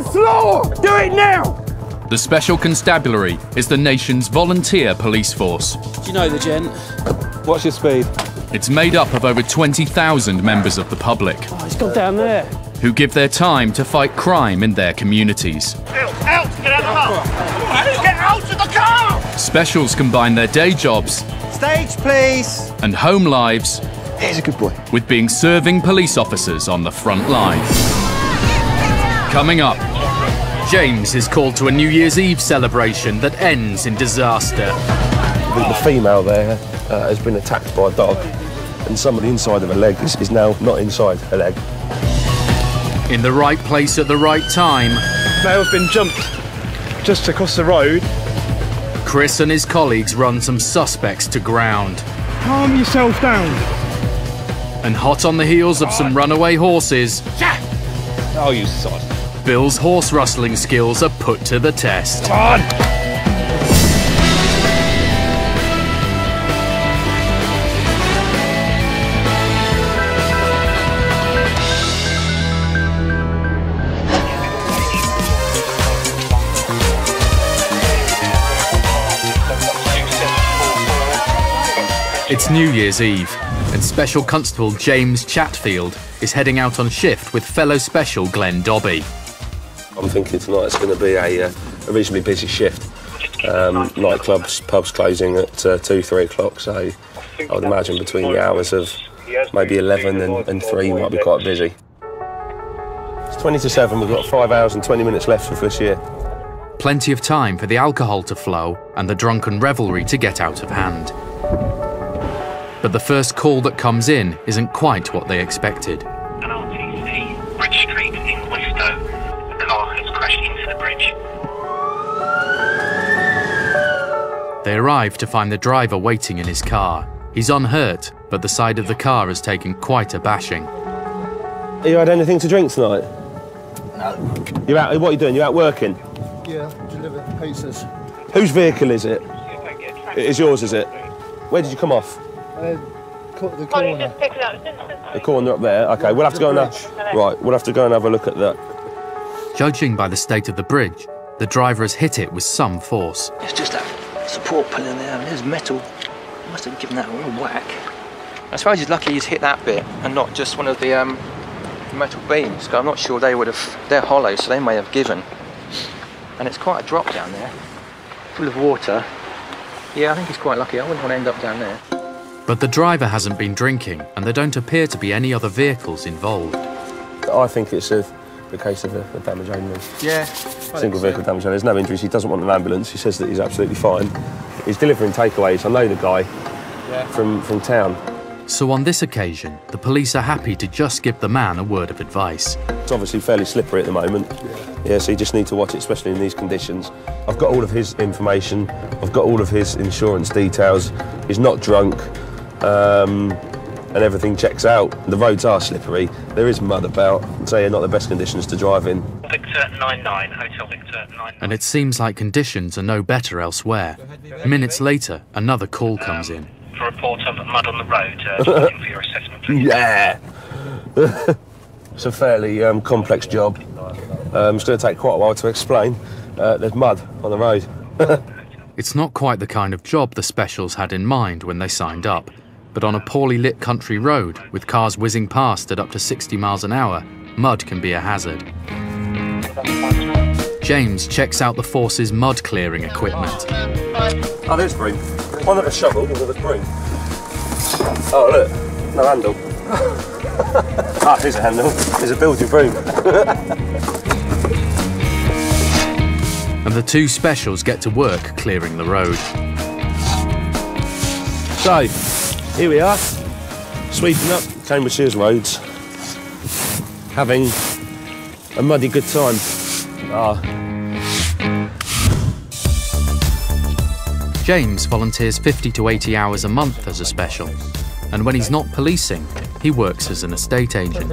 the floor! Do it now! The Special Constabulary is the nation's volunteer police force. Do you know the gent? What's your speed? It's made up of over 20,000 members of the public. Oh, he's gone down there. Who give their time to fight crime in their communities. Out! Get out of the car! Get out of the car! Specials combine their day jobs Stage, please! and home lives Here's a good boy. with being serving police officers on the front line. Coming up, James is called to a New Year's Eve celebration that ends in disaster. The female there has been attacked by a dog, and some of the inside of her leg is now not inside her leg. In the right place at the right time, Male's been jumped just across the road. Chris and his colleagues run some suspects to ground. Calm yourself down. And hot on the heels of some runaway horses, Oh, you sod. Bill's horse rustling skills are put to the test. Come on! It's New Year's Eve, and Special Constable James Chatfield is heading out on shift with fellow Special Glenn Dobby. I'm thinking tonight it's going to be a reasonably busy shift. Nightclubs, pubs closing at 2-3 o'clock, so I would imagine between the hours of maybe 11 and 3 might be quite busy. It's 20 to 7, we've got 5 hours and 20 minutes left for this year. Plenty of time for the alcohol to flow and the drunken revelry to get out of hand. But the first call that comes in isn't quite what they expected. An RTC, Bridge Street in Wistow. The car has crashed into the bridge. They arrive to find the driver waiting in his car. He's unhurt, but the side of the car has taken quite a bashing. Have you had anything to drink tonight? No. You're out, what are you doing? You're out working? Yeah, deliver pizzas. Whose vehicle is it? It's yours, is it? Where did you come off? The corner. The corner up there? OK, we'll have to go and right, we'll have to go and have a look at that. Judging by the state of the bridge, the driver has hit it with some force. It's just that support pillar there, and there's metal. Must have given that a real whack. I suppose he's lucky he's hit that bit and not just one of the metal beams, because I'm not sure they would have. They're hollow, so they may have given. And it's quite a drop down there, full of water. Yeah, I think he's quite lucky. I wouldn't want to end up down there. But the driver hasn't been drinking, and there don't appear to be any other vehicles involved. I think it's the case of a damage only. Yeah. Single vehicle damage only. There's no injuries. He doesn't want an ambulance. He says that he's absolutely fine. He's delivering takeaways. I know the guy from town. So on this occasion, the police are happy to just give the man a word of advice. It's obviously fairly slippery at the moment. Yeah, so you just need to watch it, especially in these conditions. I've got all of his information. I've got all of his insurance details. He's not drunk. And everything checks out. The roads are slippery. There is mud about. I'd say not the best conditions to drive in. Victor 99, Hotel Victor 99. And it seems like conditions are no better elsewhere. Minutes later, another call comes in. For a report of mud on the road, looking for your assessment, please. Yeah! It's a fairly complex job. It's going to take quite a while to explain. There's mud on the road. It's not quite the kind of job the Specials had in mind when they signed up. But on a poorly lit country road, with cars whizzing past at up to 60 miles an hour, mud can be a hazard. James checks out the force's mud clearing equipment. Oh, there's broom. One with a shovel, one with a broom. Oh, look, no handle. Ah, here's a handle. There's a built-in broom. And the two Specials get to work clearing the road. So, here we are, sweeping up Cambridgeshire's roads, having a muddy good time. James volunteers 50 to 80 hours a month as a Special, and when he's not policing, he works as an estate agent.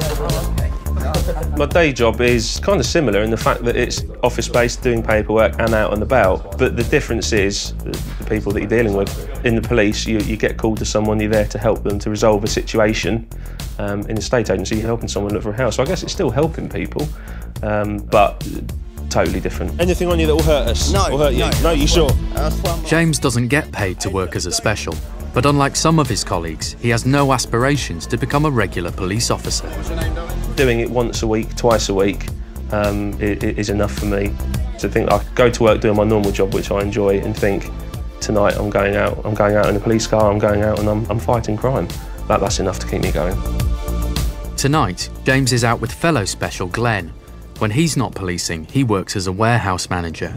My day job is kind of similar in the fact that it's office-based, doing paperwork and out and about, but the difference is the people that you're dealing with. In the police, you get called to someone, you're there to help them to resolve a situation. In a estate agency, you're helping someone look for a house, so I guess it's still helping people, but totally different. Anything on you that will hurt us? No. Will hurt you? No, you sure? James doesn't get paid to work as a special, but unlike some of his colleagues, he has no aspirations to become a regular police officer. Doing it once a week, twice a week, is enough for me. To think I could go to work doing my normal job, which I enjoy, and think, tonight I'm going out in a police car, I'm going out and I'm fighting crime. That's enough to keep me going. Tonight, James is out with fellow special Glenn. When he's not policing, he works as a warehouse manager.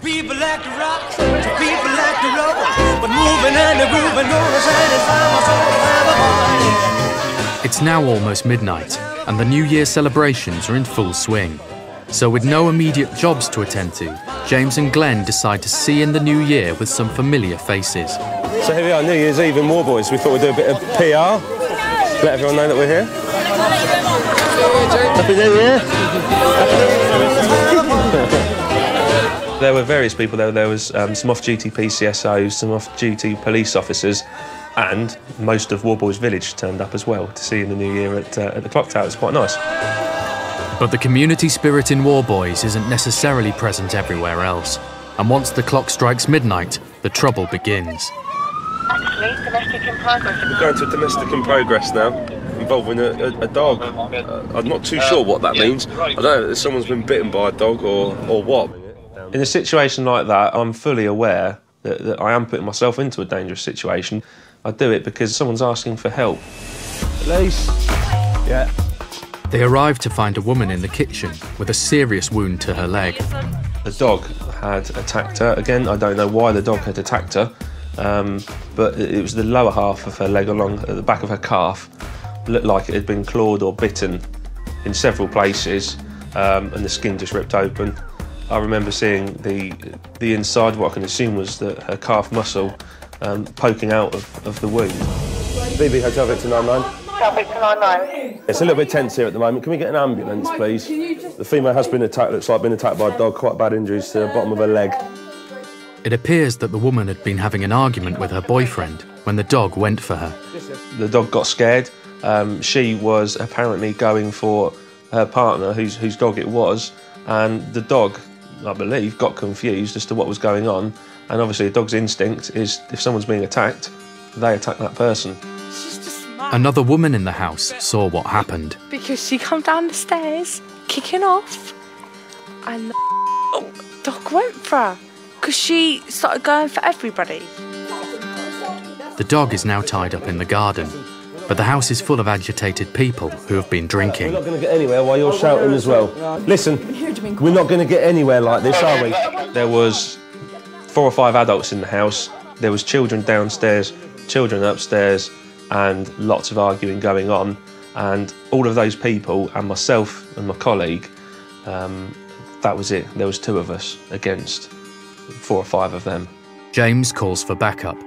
People like to rock, people like to roll, but moving and grooving, no satisfy my soul. It's now almost midnight, and the New Year celebrations are in full swing. So with no immediate jobs to attend to, James and Glenn decide to see in the new year with some familiar faces. So here we are, New Year's Eve in Warboys. We thought we'd do a bit of PR, let everyone know that we're here. Happy New Year! There were various people there. There was some off-duty PCSOs, some off-duty police officers, and most of Warboys Village turned up as well to see in the new year at the clock tower. It's quite nice. But the community spirit in Warboys isn't necessarily present everywhere else. And once the clock strikes midnight, the trouble begins. Actually, domestic in progress. We're going to domestic in progress now, involving a dog. I'm not too sure what that means. I don't know if someone's been bitten by a dog or what. In a situation like that, I'm fully aware that I am putting myself into a dangerous situation. I do it because someone's asking for help. Police. Yeah. They arrive to find a woman in the kitchen with a serious wound to her leg. The dog had attacked her. Again, I don't know why the dog had attacked her, but it was the lower half of her leg along at the back of her calf. Looked like it had been clawed or bitten in several places, and the skin just ripped open. I remember seeing the inside, what I can assume was her calf muscle poking out of the wound. BB Hotel Victor 99. Victor 99. It's a little bit tense here at the moment. Can we get an ambulance, please? The female has been attacked, looks like been attacked by a dog, quite bad injuries to the bottom of her leg. It appears that the woman had been having an argument with her boyfriend when the dog went for her. The dog got scared. She was apparently going for her partner, whose dog it was, and the dog, I believe, got confused as to what was going on. And obviously a dog's instinct is if someone's being attacked, they attack that person. Another woman in the house saw what happened. Because she come down the stairs, kicking off, and the dog went for her. Because she started going for everybody. The dog is now tied up in the garden, but the house is full of agitated people who have been drinking. We're not going to get anywhere while you're shouting as well. Listen, we're not going to get anywhere like this, are we? There was 4 or 5 adults in the house. There was children downstairs, children upstairs, and lots of arguing going on. And all of those people, and myself and my colleague, that was it. There was 2 of us against 4 or 5 of them. James calls for backup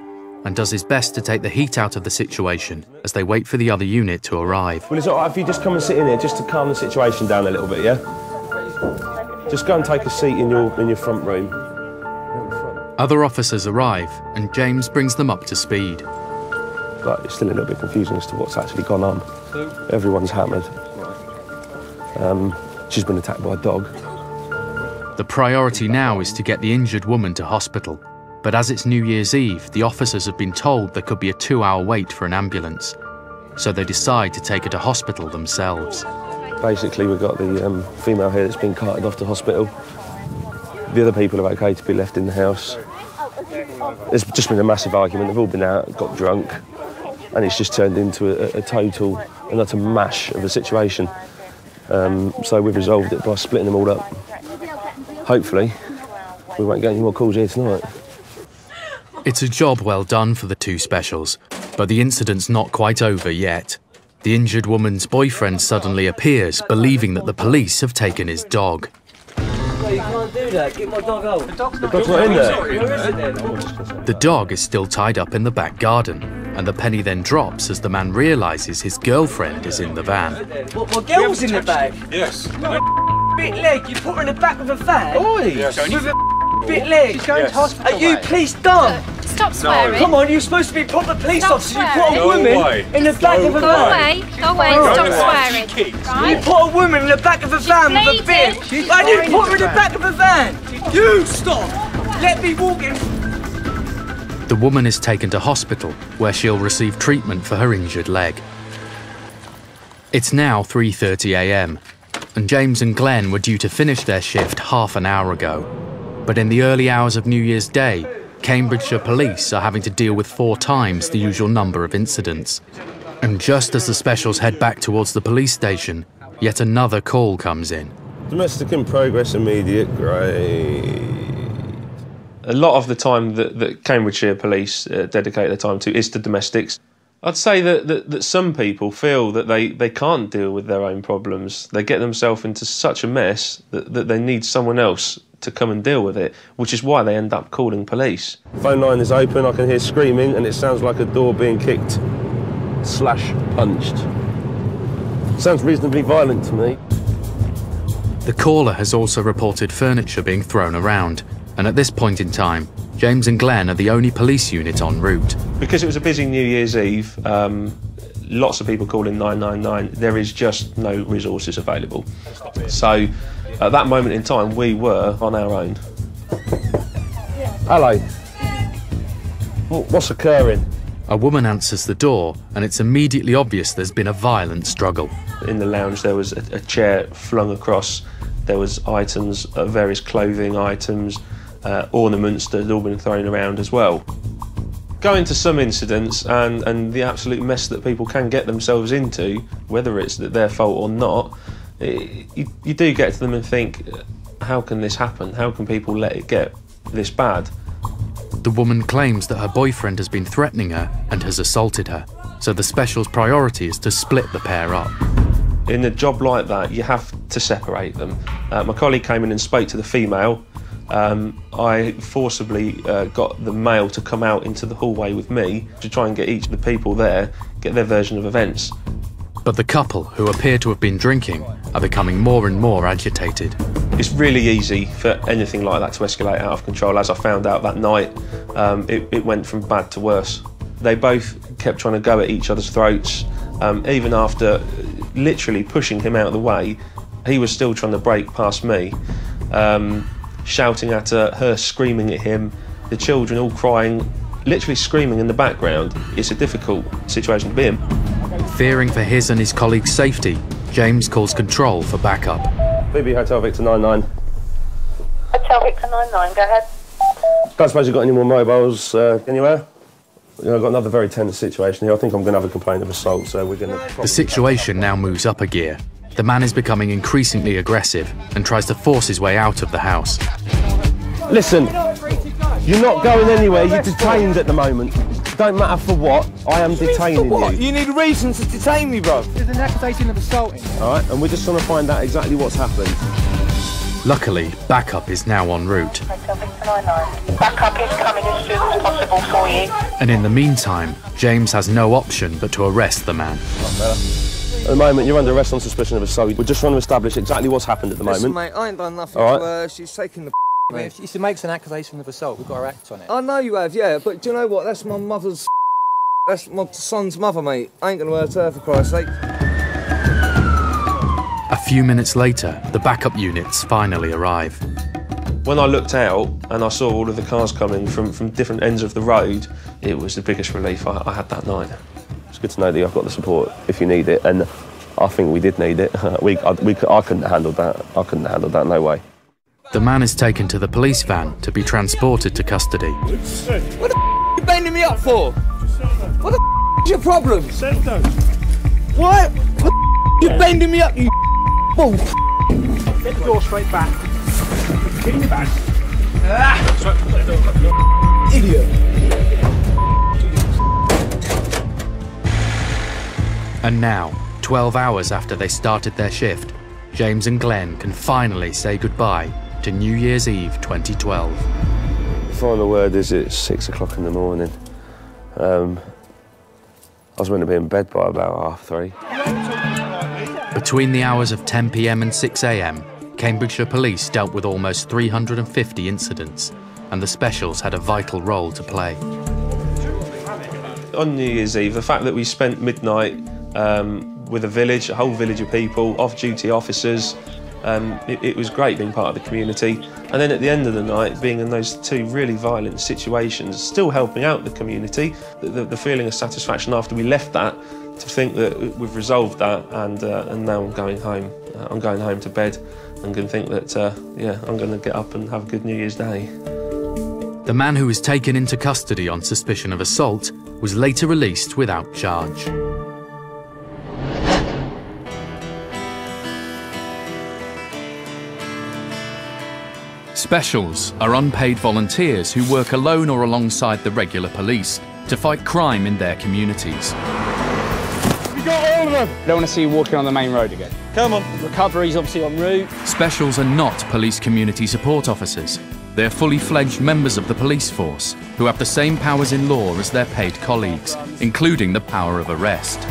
and does his best to take the heat out of the situation as they wait for the other unit to arrive. Well, is it all right if you just come and sit in here just to calm the situation down a little bit, yeah? Just go and take a seat in your front room. Other officers arrive and James brings them up to speed. But it's still a little bit confusing as to what's actually gone on. Everyone's hammered. She's been attacked by a dog. The priority now is to get the injured woman to hospital. But as it's New Year's Eve, the officers have been told there could be a 2-hour wait for an ambulance. So they decide to take her to hospital themselves. Basically, we've got the female here that's been carted off to hospital. The other people are okay to be left in the house. There's just been a massive argument. They've all been out, got drunk, and it's just turned into a total and utter mash of a situation. So we've resolved it by splitting them all up. Hopefully, we won't get any more calls here tonight. It's a job well done for the 2 specials, but the incident's not quite over yet. The injured woman's boyfriend suddenly appears, believing that the police have taken his dog. No, you can't do that. Get my dog out. The dog's not in there. Where is it then? The dog is still tied up in the back garden, and the penny then drops as the man realises his girlfriend is in the van. What, my girl's in the back? Yes. Bit leg, you put her in the back of a van? Oi! Yes. With a bit leg? She's going to hospital. Are you please done? stop swearing. Come on, you're supposed to be proper police Stop officers. You put a swearing. woman in the back of a Go van. away, go away, stop swearing. You Right? put a woman in the back of a van with a bleeding. bin. And you put her in the back of a van. You stop. Let me walk in. The woman is taken to hospital, where she'll receive treatment for her injured leg. It's now 3:30 a.m, and James and Glenn were due to finish their shift half an hour ago. But in the early hours of New Year's Day, Cambridgeshire police are having to deal with 4 times the usual number of incidents. And just as the specials head back towards the police station, yet another call comes in. Domestic in progress, immediate, great. A lot of the time that Cambridgeshire police dedicate their time to is to domestics. I'd say that some people feel that they can't deal with their own problems. They get themselves into such a mess that they need someone else to come and deal with it, which is why they end up calling police. Phone line is open, I can hear screaming, and it sounds like a door being kicked / punched. Sounds reasonably violent to me. The caller has also reported furniture being thrown around, and at this point in time, James and Glenn are the only police unit en route. Because it was a busy New Year's Eve, lots of people calling 999, there is just no resources available. So at that moment in time, we were on our own. Hello. What's occurring? A woman answers the door, and it's immediately obvious there's been a violent struggle. In the lounge, there was a chair flung across. There was items, various clothing items, ornaments that had all been thrown around as well. Go into some incidents and the absolute mess that people can get themselves into, whether it's their fault or not, you do get to them and think, how can this happen? How can people let it get this bad? The woman claims that her boyfriend has been threatening her and has assaulted her, so the special's priority is to split the pair up. In a job like that, you have to separate them. My colleague came in and spoke to the female. I forcibly got the male to come out into the hallway with me to try and get each of the people there, get their version of events. But the couple, who appear to have been drinking, are becoming more and more agitated. It's really easy for anything like that to escalate out of control. As I found out that night, it went from bad to worse. They both kept trying to go at each other's throats. Even after literally pushing him out of the way, he was still trying to break past me. Shouting at her screaming at him, the children all crying, literally screaming in the background. It's a difficult situation to be in. Fearing for his and his colleagues' safety, James calls control for backup. BB Hotel Victor 99. Hotel Victor 99, go ahead. Don't suppose you've got any more mobiles anywhere? You know, I've got another very tense situation here. I think I'm going to have a complaint of assault, so we're going to... The situation now moves up a gear. The man is becoming increasingly aggressive and tries to force his way out of the house. Listen, you're not going anywhere. You're detained at the moment. Don't matter for what, I am detaining you. You need reasons to detain me, bro. There's an accusation of assaulting. All right, and we're just trying to find out exactly what's happened. Luckily, backup is now en route. Hotel Victor 99. Backup is coming as soon as possible for you. And in the meantime, James has no option but to arrest the man. At the moment, you're under arrest on suspicion of assault. We're just trying to establish exactly what's happened at the Listen, moment. mate, I ain't done nothing All right. to her. She's taking the I mean, if she makes an accusation of assault, we've got to act on it. I know you have, yeah, but do you know what? That's my mother's... That's my son's mother, mate. I ain't going to hurt her, for Christ's sake. A few minutes later, the backup units finally arrive. When I looked out and I saw all of the cars coming from different ends of the road, it was the biggest relief I had that night. It's good to know that you've got the support if you need it, and I think we did need it. I couldn't have handled that. I couldn't have handled that, no way. The man is taken to the police van to be transported to custody. What the are you bending me up for? What the is your problem? What? What the are you bending me up, you bull? Get the door straight back. Get in your bag. Idiot. And now, 12 hours after they started their shift, James and Glenn can finally say goodbye to New Year's Eve 2012. The final word is it's 6 o'clock in the morning. I was meant to be in bed by about 3:30. Between the hours of 10 p.m. and 6 a.m, Cambridgeshire Police dealt with almost 350 incidents, and the specials had a vital role to play. On New Year's Eve, the fact that we spent midnight with a whole village of people, off-duty officers, it was great being part of the community. And then at the end of the night, being in those two really violent situations, still helping out the community, the feeling of satisfaction after we left that, to think that we've resolved that, and now I'm going home. I'm going home to bed and can think that, yeah, I'm going to get up and have a good New Year's Day. The man who was taken into custody on suspicion of assault was later released without charge. Specials are unpaid volunteers who work alone or alongside the regular police to fight crime in their communities. We got all of them! I don't want to see you walking on the main road again. Come on. Recovery's obviously en route. Specials are not police community support officers. They're fully fledged members of the police force who have the same powers in law as their paid colleagues, including the power of arrest.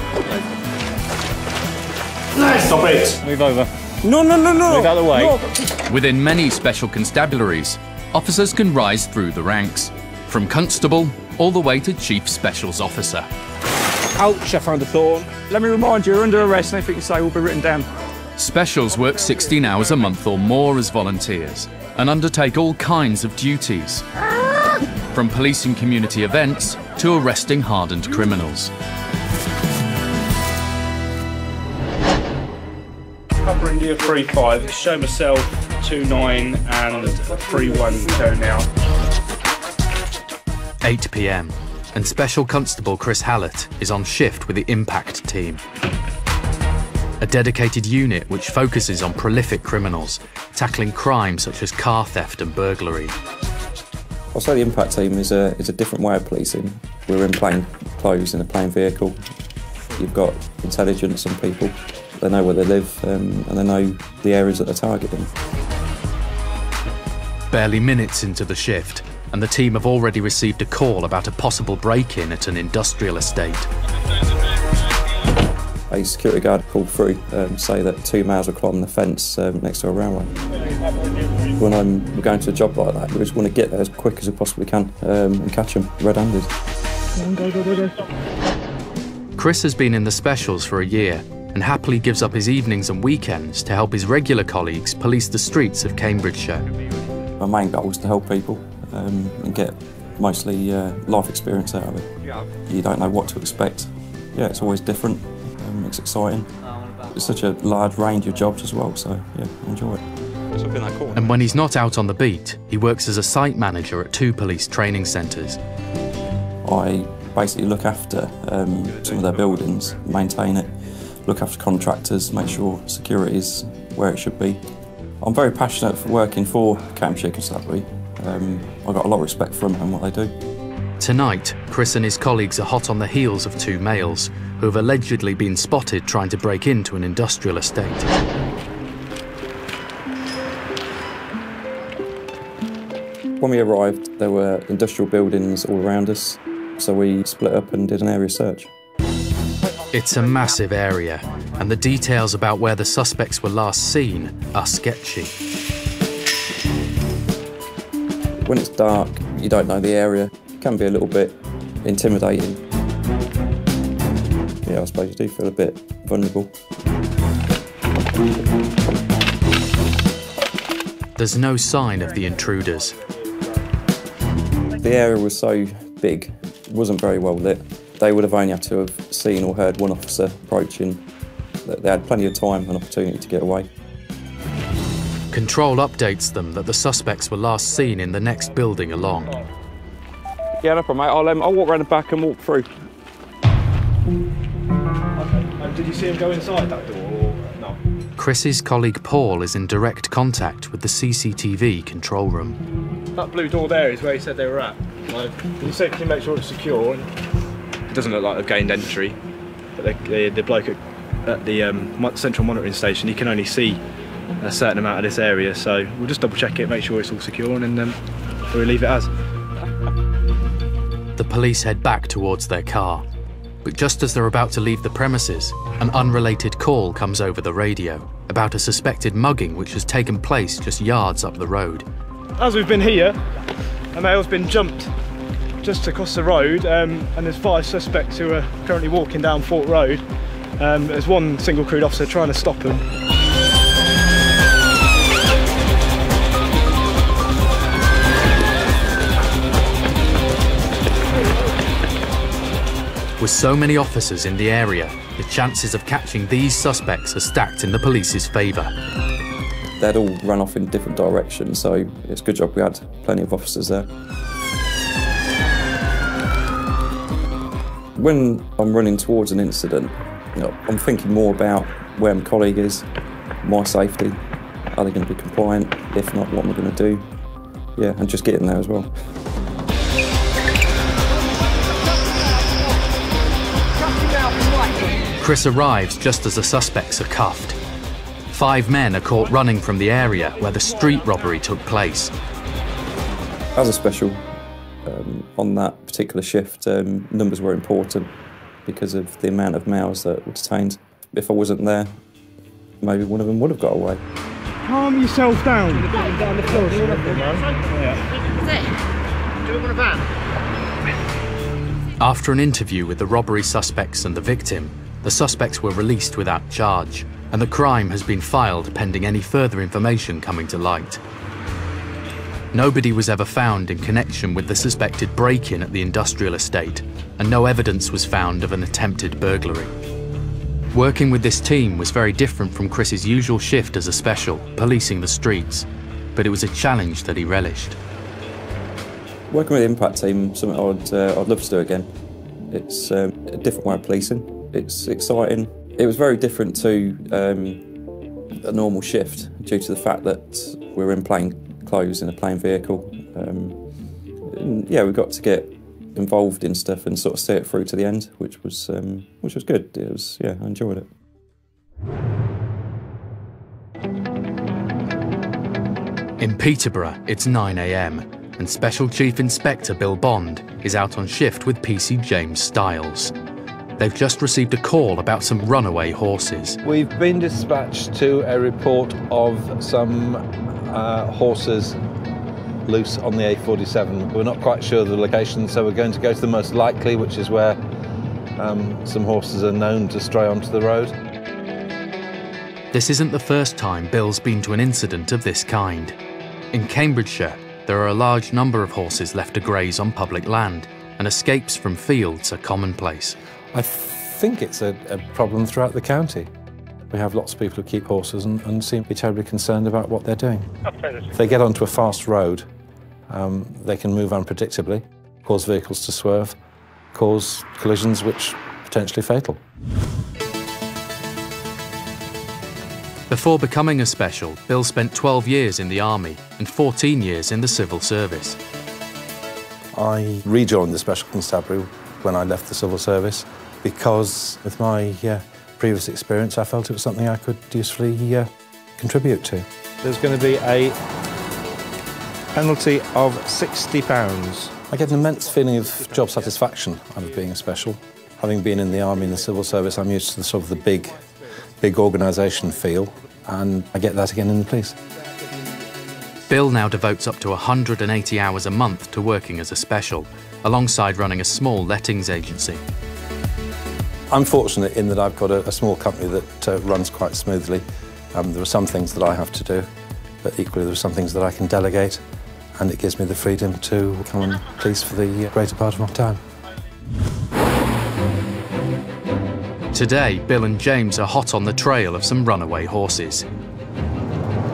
Stop it! Move over. No, no, no, no! Move out of the way. No. Within many special constabularies, officers can rise through the ranks, from constable all the way to chief specials officer. Ouch, I found a thorn. Let me remind you, you're under arrest and everything you say will be written down. Specials work 16 hours a month or more as volunteers and undertake all kinds of duties, from policing community events to arresting hardened criminals. Upper India 3-5, show myself 2-9 and 3-1 go now. 8 p.m. and Special Constable Chris Hallett is on shift with the Impact team, a dedicated unit which focuses on prolific criminals, tackling crimes such as car theft and burglary. I'll say the Impact team is a different way of policing. We're in plain clothes in a plain vehicle. You've got intelligence on people. They know where they live and they know the areas that they're targeting. Barely minutes into the shift, and the team have already received a call about a possible break-in at an industrial estate. A security guard called through say that 2 males are climbing the fence next to a railway. When I'm going to a job like that, we just want to get there as quick as we possibly can and catch them red-handed. Chris has been in the specials for a year and happily gives up his evenings and weekends to help his regular colleagues police the streets of Cambridgeshire. My main goal is to help people and get mostly life experience out of it. You don't know what to expect. Yeah, it's always different. It's exciting. It's such a large range of jobs as well, so yeah, enjoy it. And when he's not out on the beat, he works as a site manager at 2 police training centres. I basically look after some of their buildings, maintain it, look after contractors, make sure security is where it should be. I'm very passionate for working for Cambridgeshire Constabulary. I've got a lot of respect for them and what they do. Tonight, Chris and his colleagues are hot on the heels of 2 males who have allegedly been spotted trying to break into an industrial estate. When we arrived, there were industrial buildings all around us, so we split up and did an area search. It's a massive area, and the details about where the suspects were last seen are sketchy. When it's dark, you don't know the area, it can be a little bit intimidating. Yeah, I suppose you do feel a bit vulnerable. There's no sign of the intruders. The area was so big, it wasn't very well lit. They would have only had to have seen or heard one officer approaching. They had plenty of time and opportunity to get away. Control updates them that the suspects were last seen in the next building along. Yeah, no problem, mate. I'll walk around the back and walk through. Did you see him go inside that door or no? Chris's colleague Paul is in direct contact with the CCTV control room. That blue door there is where he said they were at. He said, can you make sure it's secure? And it doesn't look like they've gained entry, but the bloke at the central monitoring station, he can only see a certain amount of this area, so we'll just double check it, make sure it's all secure, and then we'll leave it as. The police head back towards their car, but just as they're about to leave the premises, an unrelated call comes over the radio about a suspected mugging which has taken place just yards up the road. As we've been here, A male's been jumped just across the road, and there's 5 suspects who are currently walking down Fort Road. There's one single crewed officer trying to stop them. With so many officers in the area, the chances of catching these suspects are stacked in the police's favour. They'd all run off in different directions, so it's a good job we had plenty of officers there. When I'm running towards an incident, I'm thinking more about where my colleague is, my safety. Are they going to be compliant? If not, what am I going to do? Yeah, and just getting there as well. Chris arrives just as the suspects are cuffed. 5 men are caught running from the area where the street robbery took place. As a special, on that particular shift, numbers were important because of the amount of males that were detained. If I wasn't there, maybe one of them would have got away. Calm yourself down. Down the floor. Do it on a van. After an interview with the robbery suspects and the victim, the suspects were released without charge, and the crime has been filed pending any further information coming to light. Nobody was ever found in connection with the suspected break-in at the industrial estate, and no evidence was found of an attempted burglary. Working with this team was very different from Chris's usual shift as a special, policing the streets, but it was a challenge that he relished. Working with the Impact team, something I'd love to do again. It's a different way of policing. It's exciting. It was very different to a normal shift due to the fact that we were in plain clothes in a plain vehicle. Yeah, we got to get involved in stuff and sort of see it through to the end, which was good. It was, yeah, I enjoyed it. In Peterborough, it's 9 AM, and Special Chief Inspector Bill Bond is out on shift with PC James Stiles. They've just received a call about some runaway horses. We've been dispatched to a report of some horses loose on the A47. We're not quite sure of the location, so we're going to go to the most likely, which is where some horses are known to stray onto the road. This isn't the first time Bill's been to an incident of this kind. In Cambridgeshire, there are a large number of horses left to graze on public land, and escapes from fields are commonplace. I think it's a problem throughout the county. We have lots of people who keep horses and seem to be terribly concerned about what they're doing. If they get onto a fast road, they can move unpredictably, cause vehicles to swerve, cause collisions which are potentially fatal. Before becoming a special, Bill spent 12 years in the army and 14 years in the civil service. I rejoined the Special Constabulary when I left the civil service because with my previous experience I felt it was something I could usefully contribute to. There's going to be a penalty of £60. I get an immense feeling of job satisfaction out of being a special. Having been in the army and the civil service, I'm used to the sort of the big organisation feel, and I get that again in the police. Bill now devotes up to 180 hours a month to working as a special, alongside running a small lettings agency. I'm fortunate in that I've got a small company that runs quite smoothly. There are some things that I have to do, but equally there are some things that I can delegate, and it gives me the freedom to come and police for the greater part of my time. Today, Bill and James are hot on the trail of some runaway horses.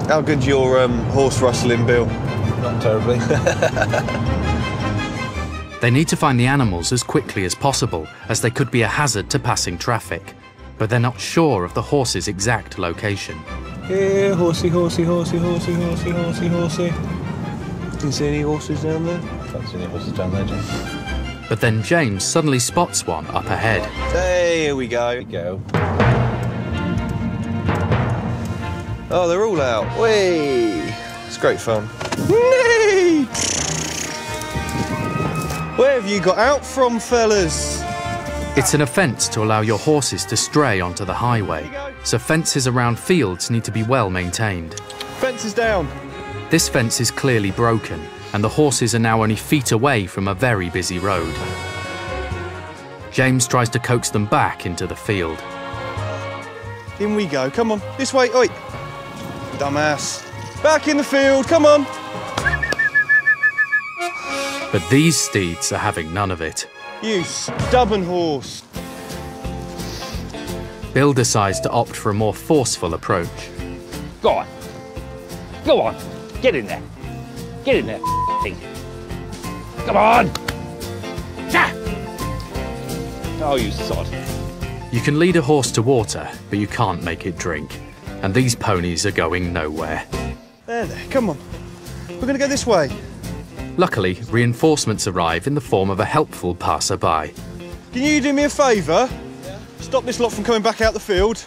How good's your horse rustling, Bill? Not terribly. They need to find the animals as quickly as possible, as they could be a hazard to passing traffic. But they're not sure of the horse's exact location. Here, horsey, horsey, horsey, horsey, horsey, horsey, horsey. Can you see any horses down there? Can't see any horses down there, James. But then James suddenly spots one up ahead. Hey, here we go. Here we go. Oh, they're all out. Whee! It's great fun. Whee! Where have you got out from, fellas? It's an offence to allow your horses to stray onto the highway, so fences around fields need to be well maintained. Fence is down. This fence is clearly broken, and the horses are now only feet away from a very busy road. James tries to coax them back into the field. In we go, come on, this way, oi! Dumbass. Back in the field, come on! But these steeds are having none of it. You stubborn horse. Bill decides to opt for a more forceful approach. Go on. Go on. Get in there. Get in there, thing. Come on! Ah! Oh, you sod. You can lead a horse to water, but you can't make it drink. And these ponies are going nowhere. There, come on. We're going to go this way. Luckily, reinforcements arrive in the form of a helpful passerby. Can you do me a favour? Yeah. Stop this lot from coming back out the field.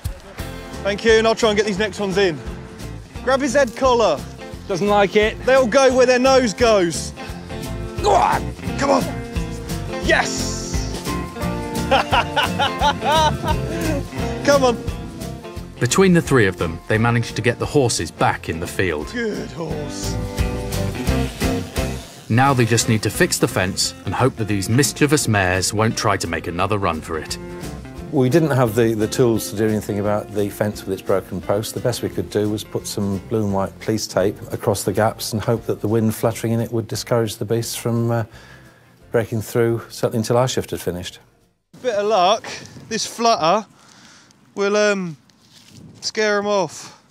Thank you, and I'll try and get these next ones in. Grab his head collar. Doesn't like it. They'll go where their nose goes. Go on! Come on! Yes! Come on. Between the three of them, they manage to get the horses back in the field. Good horse. Now they just need to fix the fence and hope that these mischievous mares won't try to make another run for it. We didn't have the tools to do anything about the fence with its broken posts. The best we could do was put some blue and white police tape across the gaps and hope that the wind fluttering in it would discourage the beasts from breaking through, certainly until our shift had finished. Bit of luck, this flutter will scare them off.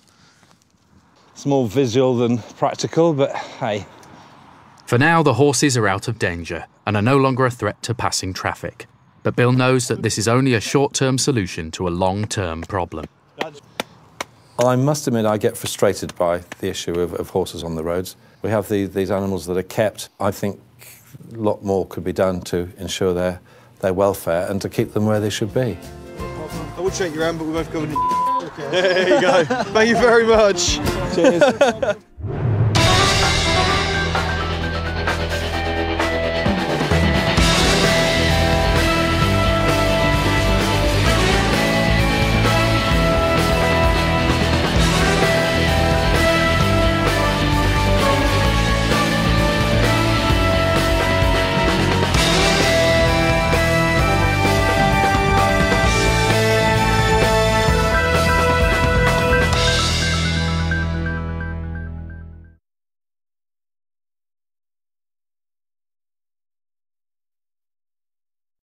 It's more visual than practical, but hey. For now, the horses are out of danger and are no longer a threat to passing traffic. But Bill knows that this is only a short-term solution to a long-term problem. I must admit I get frustrated by the issue of horses on the roads. We have these animals that are kept. I think a lot more could be done to ensure their welfare and to keep them where they should be. I would shake your hand, but we're both going in. Okay. There you go. Thank you very much. Cheers.